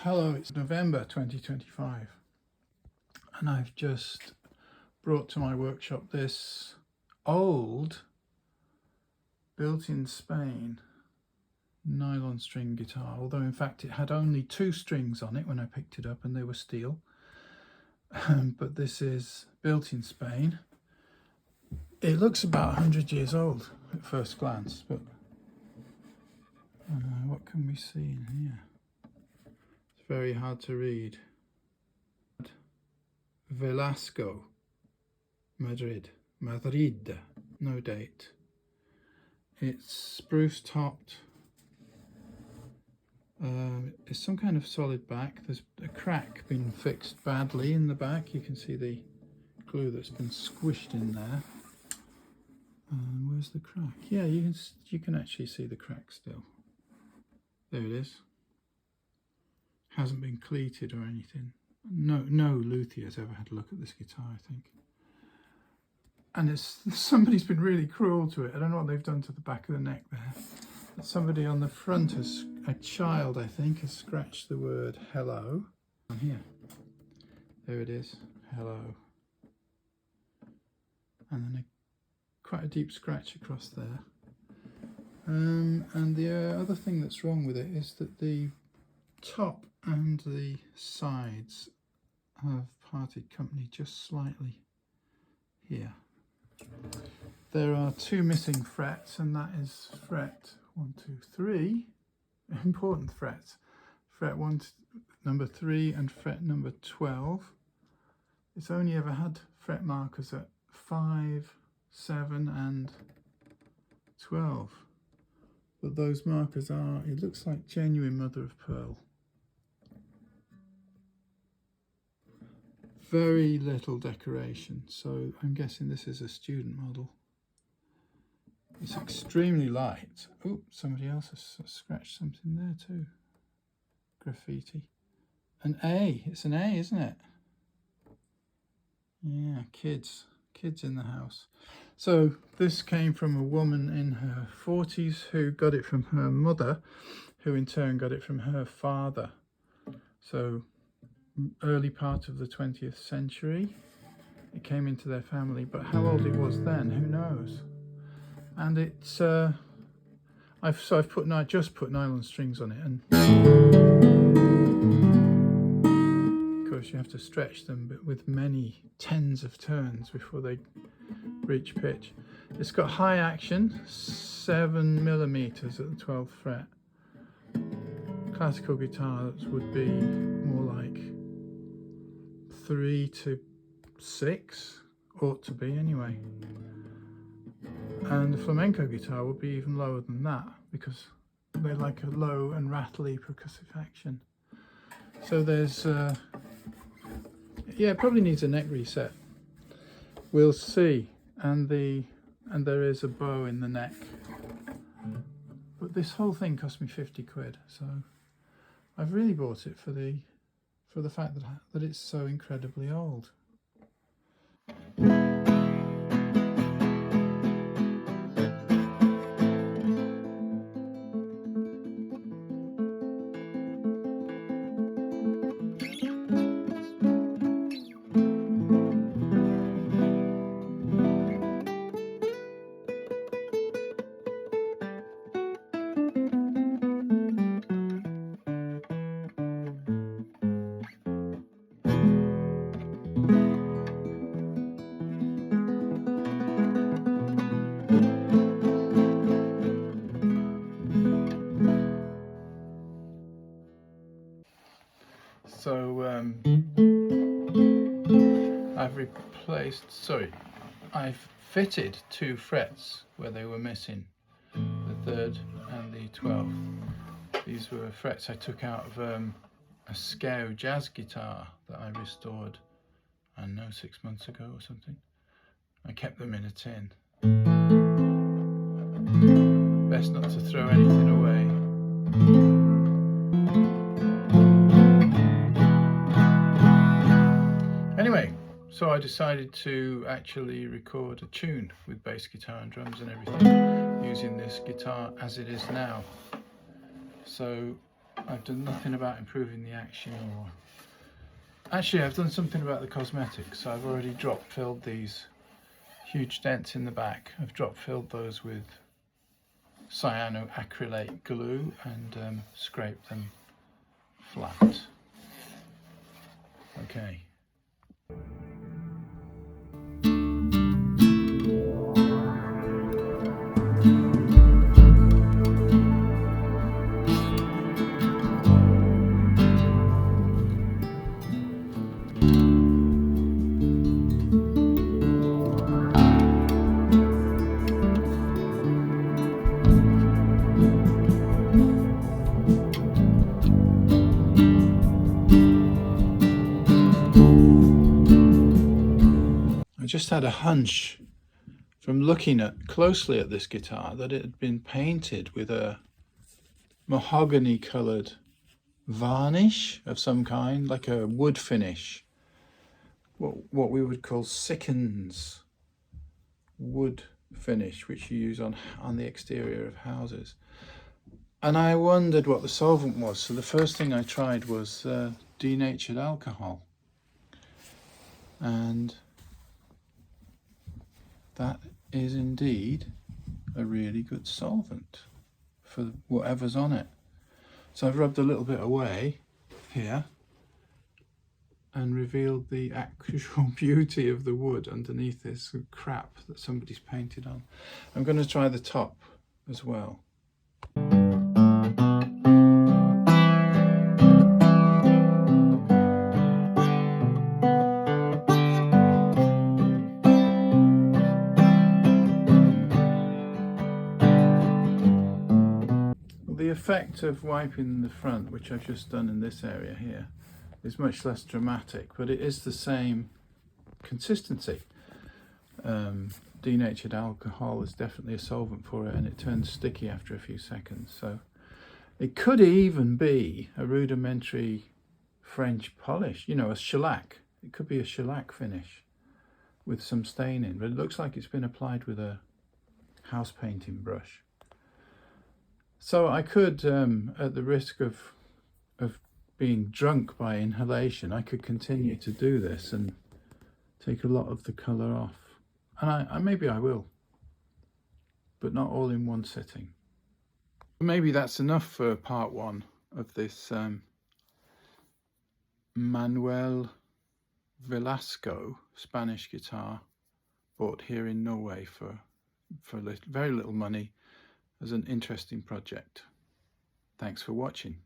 Hello, it's November 2025 and I've just brought to my workshop this old, built in Spain, nylon string guitar, although in fact it had only 2 strings on it when I picked it up and they were steel. But this is built in Spain. It looks about 100 years old at first glance, but what can we see in here? It's very hard to read. Velasco, Madrid, no date. It's spruce topped. It's some kind of solid back. There's a crack been fixed badly in the back. You can see the glue that's been squished in there. Where's the crack? Yeah, you can actually see the crack still. There it is. Hasn't been cleated or anything. No luthier's ever had a look at this guitar, I think. And somebody's been really cruel to it. I don't know what they've done to the back of the neck there. Somebody on the front a child I think, has scratched the word hello on here. There it is, hello. And then quite a deep scratch across there. And the other thing that's wrong with it is that the top and the sides have parted company just slightly here. There are 2 missing frets, and that is fret 1, 2, 3, important frets. Fret number 3 and fret number 12. It's only ever had fret markers at 5, 7 and 12. But those markers are, it looks like genuine mother of pearl. Very little decoration, so I'm guessing this is a student model. It's extremely light. Oh, somebody else has scratched something there too. Graffiti. An A, it's an A, isn't it? Yeah, kids in the house. So this came from a woman in her 40s who got it from her mother, who in turn got it from her father. So early part of the 20th century, it came into their family, but how old it was then, who knows? And it's I've just put nylon strings on it, and of course you have to stretch them, but with many tens of turns before they reach pitch. It's got high action, 7mm at the 12th fret. Classical guitars would be more like 3 to 6, ought to be anyway. And the flamenco guitar would be even lower than that, because they like a low and rattly percussive action. So there's yeah, it probably needs a neck reset. We'll see. And there is a bow in the neck. But this whole thing cost me 50 quid, so I've really bought it for the fact that it's so incredibly old. So I've fitted 2 frets where they were missing, the 3rd and the 12th. These were frets I took out of a Scow jazz guitar that I restored, I don't know, 6 months ago or something. I kept them in a tin. Best not to throw anything away. Anyway, so I decided to actually record a tune with bass guitar and drums and everything using this guitar as it is now. So I've done nothing about improving the action, or actually I've done something about the cosmetics. I've already drop filled these huge dents in the back. I've drop filled those with cyanoacrylate glue and scraped them flat. Okay. I just had a hunch from looking closely at this guitar that it had been painted with a mahogany coloured varnish of some kind, like a wood finish, what we would call Sickens wood finish, which you use on the exterior of houses. And I wondered what the solvent was, so the first thing I tried was denatured alcohol, and that is indeed a really good solvent for whatever's on it. So I've rubbed a little bit away here and revealed the actual beauty of the wood underneath this crap that somebody's painted on. I'm going to try the top as well. The effect of wiping the front, which I've just done in this area here, is much less dramatic, but it is the same consistency. Denatured alcohol is definitely a solvent for it, and it turns sticky after a few seconds. So it could even be a rudimentary French polish, you know, a shellac. It could be a shellac finish with some staining, but it looks like it's been applied with a house painting brush. So I could, at the risk of being drunk by inhalation, I could continue to do this and take a lot of the colour off. And maybe I will, but not all in one sitting. Maybe that's enough for part one of this Manuel Velasco Spanish guitar, bought here in Norway for very little money as an interesting project. Thanks for watching.